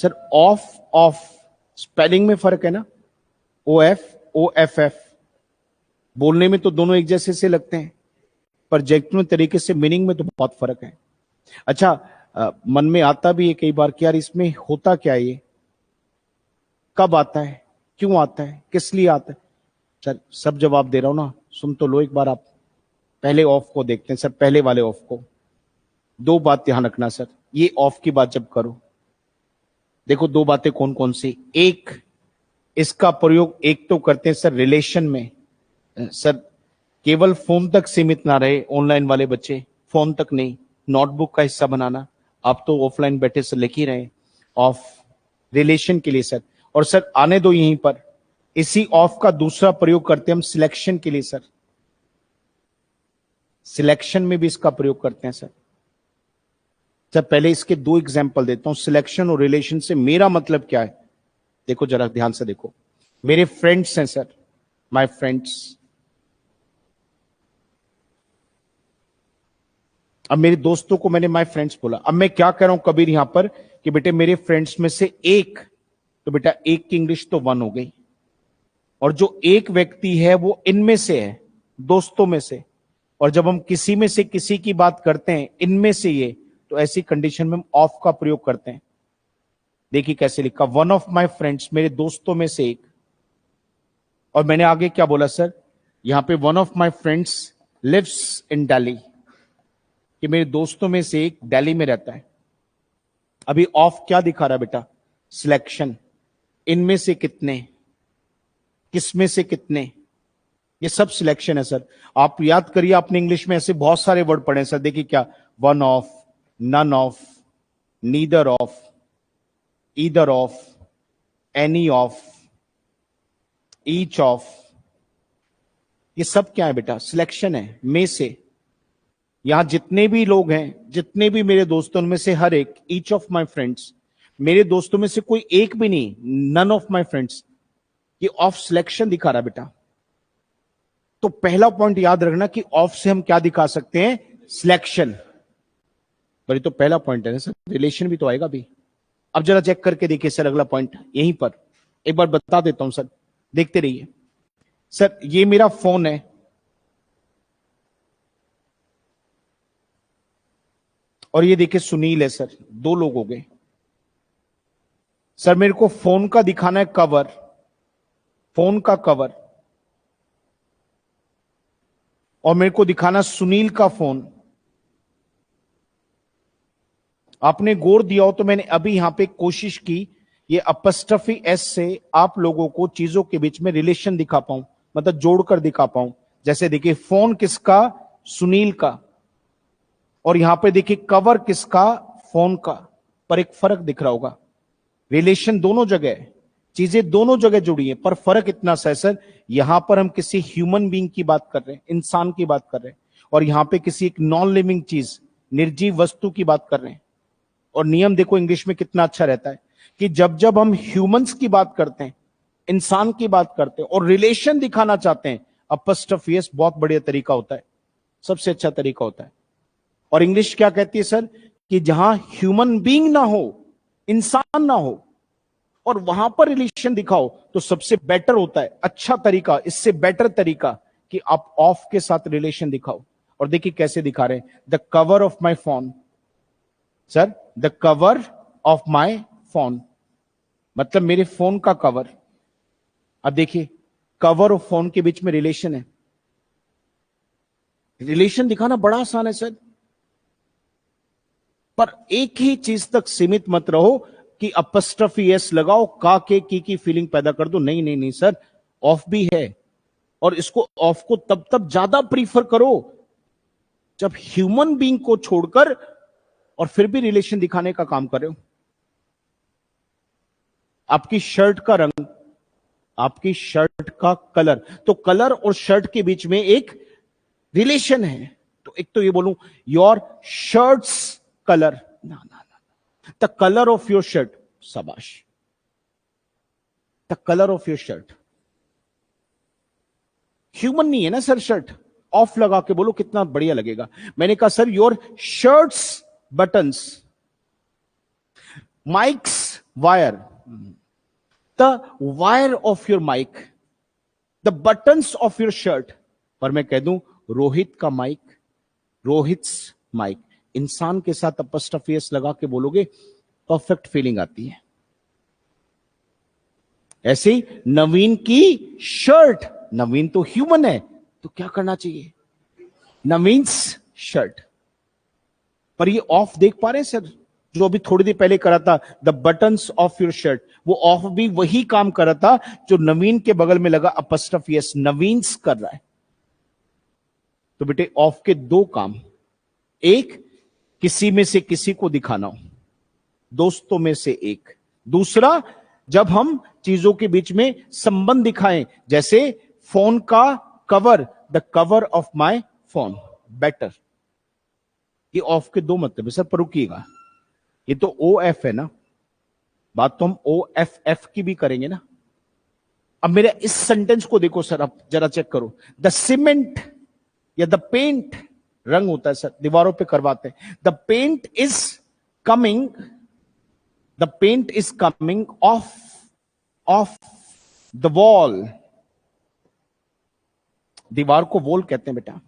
Sir of of spelling में फर्क है ना, OF, OFF, बोलने में तो दोनों एक जैसे से लगते हैं, पर जेन्युइन तरीके से मीनिंग में तो बहुत फर्क है। अच्छा, मन में आता भी है कई बार कि यार इसमें होता क्या है, ये कब आता है, क्यों आता है, किस लिए आता है। सर सब जवाब दे रहा हूं ना, सुन तो लो एक बार। आप पहले ऑफ को देखते हैं सर, पहले वाले ऑफ को। दो बात ध्यान रखना सर, ये ऑफ की बात जब करो, देखो दो बातें कौन कौन सी। एक, इसका प्रयोग एक तो करते हैं सर रिलेशन में। सर केवल फोन तक सीमित ना रहे ऑनलाइन वाले बच्चे, फोन तक नहीं, नोटबुक का हिस्सा बनाना। आप तो ऑफलाइन बैठे सर लिख ही रहे हैं ऑफ, रिलेशन के लिए सर। और सर आने दो यहीं पर, इसी ऑफ का दूसरा प्रयोग करते हैं हम सिलेक्शन के लिए सर। सिलेक्शन में भी इसका प्रयोग करते हैं सर। सर पहले इसके दो एग्जांपल देता हूं, सिलेक्शन और रिलेशन से मेरा मतलब क्या है। देखो जरा ध्यान से देखो, मेरे फ्रेंड्स हैं सर, माय फ्रेंड्स। अब मेरे दोस्तों को मैंने माय फ्रेंड्स बोला, अब मैं क्या कह रहा हूं कबीर यहां पर कि बेटे मेरे फ्रेंड्स में से एक, तो बेटा एक की इंग्लिश तो वन हो गई, और जो एक व्यक्ति है वो इनमें से है, दोस्तों में से। और जब हम किसी में से किसी की बात करते हैं, इनमें से ये, तो ऐसी कंडीशन में हम ऑफ का प्रयोग करते हैं। देखिए कैसे लिखा, वन ऑफ माय फ्रेंड्स, मेरे दोस्तों में से एक। और मैंने आगे क्या बोला सर, यहां पे one of my friends lives in Delhi, कि मेरे दोस्तों में से एक दिल्ली में रहता है। अभी ऑफ क्या दिखा रहा है बेटा, सिलेक्शन, इनमें से कितने, किसमें से कितने, ये सब सिलेक्शन है सर। आप याद करिए, आपने इंग्लिश में ऐसे बहुत सारे वर्ड पढ़े सर। देखिए क्या, one of, none of, neither of, either of, any of, each of, ये सब क्या है बेटा, सिलेक्शन है, में से। यहां जितने भी लोग हैं, जितने भी मेरे दोस्तों में से हर एक, ईच ऑफ माय फ्रेंड्स, मेरे दोस्तों में से कोई एक भी नहीं, नन ऑफ माय फ्रेंड्स, ये ऑफ सिलेक्शन दिखा रहा बेटा। तो पहला पॉइंट याद रखना कि ऑफ से हम क्या दिखा सकते हैं, सिलेक्शन। पर ये तो पहला पॉइंट है ना सर, रिलेशन भी तो आएगा भी। अब जरा चेक करके देखिए सर, अगला पॉइंट यहीं पर एक बार बता देता हूं सर, देखते रहिए सर। ये मेरा फोन है, और ये देखिए सुनील है सर, दो लोग हो गए सर। मेरे को फोन का दिखाना है कवर, फोन का कवर, और मेरे को दिखाना सुनील का फोन। आपने गौर दिया हो तो मैंने अभी यहां पे कोशिश की ये अपस्ट्रफी एस से आप लोगों को चीजों के बीच में रिलेशन दिखा पाऊं, मतलब जोड़कर दिखा पाऊं। जैसे देखिए फोन किसका, सुनील का, और यहां पे देखिए कवर किसका, फोन का। पर एक फर्क दिख रहा होगा, रिलेशन दोनों जगह है, चीजें दोनों जगह जुड़ी है, पर फर्क इतना सा है सर, यहां पर हम किसी ह्यूमन बीइंग की बात कर रहे हैं, इंसान की बात कर रहे हैं, और यहां पे किसी एक नॉन लिविंग चीज, निर्जीव वस्तु की बात कर रहे हैं। और नियम देखो इंग्लिश में कितना अच्छा रहता है कि जब जब हम ह्यूमंस की बात करते हैं, इंसान की बात करते हैं, और रिलेशन दिखाना चाहते हैं, अपस्ट्रफी एस बहुत बढ़िया तरीका होता है, सबसे अच्छा तरीका होता है। और इंग्लिश क्या कहती है सर, कि जहां ह्यूमन बीइंग ना हो, इंसान ना हो, और वहां पर रिलेशन दिखाओ, तो सबसे बेटर होता है, अच्छा तरीका, इससे बेटर तरीका कि आप ऑफ के साथ रिलेशन दिखाओ। और देखिए कैसे दिखा रहे हैं, the cover of my phone sir, the cover of my phone, मतलब मेरे फोन का कवर। अब देखिए कवर और फोन के बीच में रिलेशन है, रिलेशन दिखाना बड़ा आसान है सर, पर एक ही चीज तक सीमित मत रहो कि अपस्ट्रफी एस लगाओ, का के की फीलिंग पैदा कर दो। नहीं नहीं नहीं सर, ऑफ भी है, और इसको ऑफ को तब तब ज्यादा प्रीफर करो जब ह्यूमन बीइंग को छोड़कर और फिर भी रिलेशन दिखाने का काम कर रहे हो। आपकी शर्ट का रंग, आपकी शर्ट का कलर, तो कलर और शर्ट के बीच में एक रिलेशन है। तो एक तो ये बोलूं, योर शर्ट्स कलर, ना ना ना, the colour of your shirt, शाबाश, the colour of your shirt. Human नहीं है ना सर शर्ट, ऑफ लगा के बोलो कितना बढ़िया लगेगा। मैंने कहा sir your shirts buttons, mic's wire, the wire of your mic, the buttons of your shirt. पर मैं कह दूं रोहित का माइक, रोहित्स माइक, इंसान के साथ अपस्ट्रॉफी एस लगा के बोलोगे, परफेक्ट फीलिंग आती है। ऐसे ही नवीन की शर्ट, नवीन तो ह्यूमन है, तो क्या करना चाहिए, नवीन्स शर्ट। पर ये ऑफ देख पा रहे हैं सर, जो अभी थोड़ी देर पहले करा था, the buttons of your shirt, वो ऑफ भी वही काम कर रहा था जो नवीन के बगल में लगा अपस्ट्रॉफी एस, नवीन्स कर रहा है। तो बेटे ऑफ के दो काम, एक किसी में से किसी को दिखाना हो, दोस्तों में से एक, दूसरा जब हम चीजों के बीच में संबंध दिखाएं, जैसे फोन का cover, the cover of my phone better. ये ऑफ के दो मतलब है सर, पर रुकिएगा, ये तो ओ एफ है ना, बात तो हम ओ एफ एफ की भी करेंगे ना। अब मेरे इस सेंटेंस को देखो सर, आप जरा चेक करो, द सीमेंट या द पेंट, रंग होता है सर, दीवारों पे करवाते हैं, the paint is coming, the paint is coming off the wall. दीवार को वॉल कहते हैं बेटा।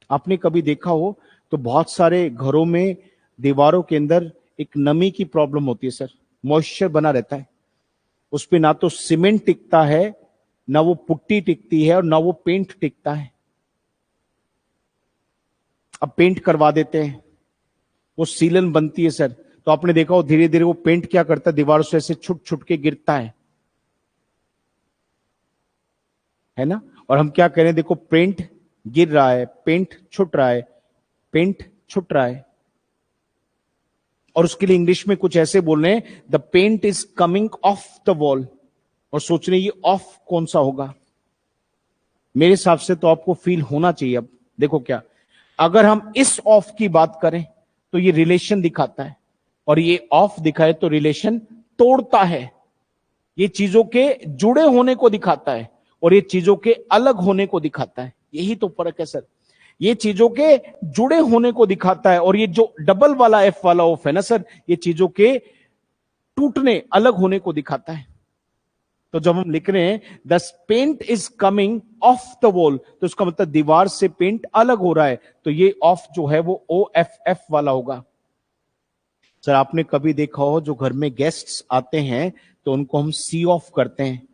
आपने कभी देखा हो तो बहुत सारे घरों में दीवारों के अंदर एक नमी की प्रॉब्लम होती है सर, मॉइस्चर बना रहता है, उस पे ना तो सीमेंट टिकता है, ना वो पुट्टी टिकती है, और ना वो पेंट टिकता है। अब पेंट करवा देते हैं, वो सीलन बनती है सर, तो आपने देखा हो धीरे धीरे वो पेंट क्या करता है, दीवारों से ऐसे छुट छुट के गिरता है ना। और हम क्या कह रहे हैं, देखो पेंट गिर रहा है, पेंट छुट रहा है, पेंट छुट रहा है, और उसके लिए इंग्लिश में कुछ ऐसे बोल रहे हैं, the paint is coming off the wall, और सोच रहे ये ऑफ कौन सा होगा। मेरे हिसाब से तो आपको फील होना चाहिए। अब देखो क्या, अगर हम इस ऑफ की बात करें तो ये रिलेशन दिखाता है, और ये ऑफ दिखाए तो रिलेशन तोड़ता है। ये चीजों के जुड़े होने को दिखाता है, और ये चीजों के अलग होने को दिखाता है। यही तो फर्क है सर, ये चीजों के जुड़े होने को दिखाता है, और ये जो डबल वाला एफ वाला ऑफ है ना सर, ये चीजों के टूटने अलग होने को दिखाता है। तो जब हम लिख रहे हैं the paint is coming off the wall, तो उसका मतलब दीवार से पेंट अलग हो रहा है, तो ये ऑफ जो है वो ओ एफ एफ वाला होगा। सर आपने कभी देखा हो जो घर में गेस्ट्स आते हैं तो उनको हम सी ऑफ करते हैं,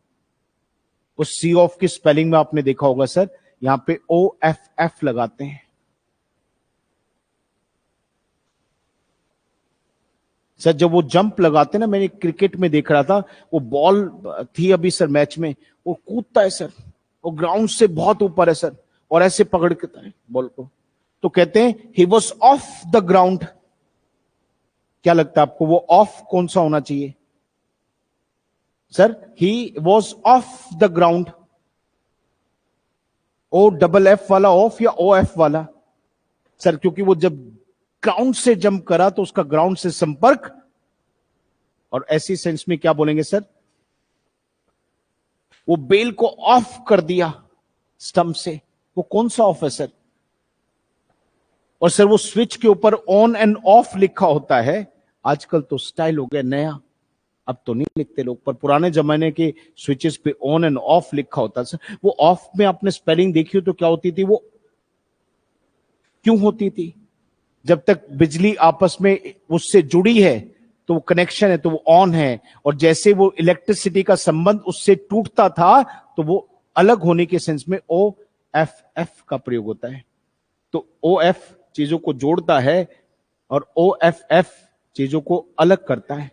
उस सी ऑफ की स्पेलिंग में आपने देखा होगा सर, यहां पे ओ एफ एफ लगाते हैं। सर जब वो जंप लगाते ना, मैंने क्रिकेट में देख रहा था, वो बॉल थी अभी सर मैच में, वो कूदता है सर, वो ग्राउंड से बहुत ऊपर है सर, और ऐसे पकड़ के बॉल को, तो कहते हैं ही वॉज ऑफ द ग्राउंड। क्या लगता है आपको वो ऑफ कौन सा होना चाहिए sir, he was off the ground, O double F वाला ऑफ या ओ एफ वाला सर, क्योंकि वो जब ग्राउंड से जंप करा तो उसका ग्राउंड से संपर्क, और ऐसी सेंस में क्या बोलेंगे सर, वो बेल को ऑफ कर दिया स्टंप से। वो कौन सा ऑफ है सर, और सर वो स्विच के ऊपर ऑन एंड ऑफ लिखा होता है। आजकल तो स्टाइल हो गया नया, अब तो नहीं लिखते लोग, पर पुराने जमाने के स्विचेस पे ऑन एंड ऑफ लिखा होता है। वो ऑफ में आपने स्पेलिंग देखी हो तो क्या होती थी, वो क्यों होती थी, जब तक बिजली आपस में उससे जुड़ी है तो वो कनेक्शन है, तो वो ऑन है, और जैसे वो इलेक्ट्रिसिटी का संबंध उससे टूटता था तो वो अलग होने के सेंस में ओ एफ एफ का प्रयोग होता है। तो ओ एफ चीजों को जोड़ता है, और ओ एफ एफ चीजों को अलग करता है।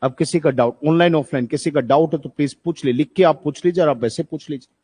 अब किसी का डाउट, ऑनलाइन ऑफलाइन किसी का डाउट है तो प्लीज पूछ ले, लिख के आप पूछ लीजिए, और आप वैसे पूछ लीजिए।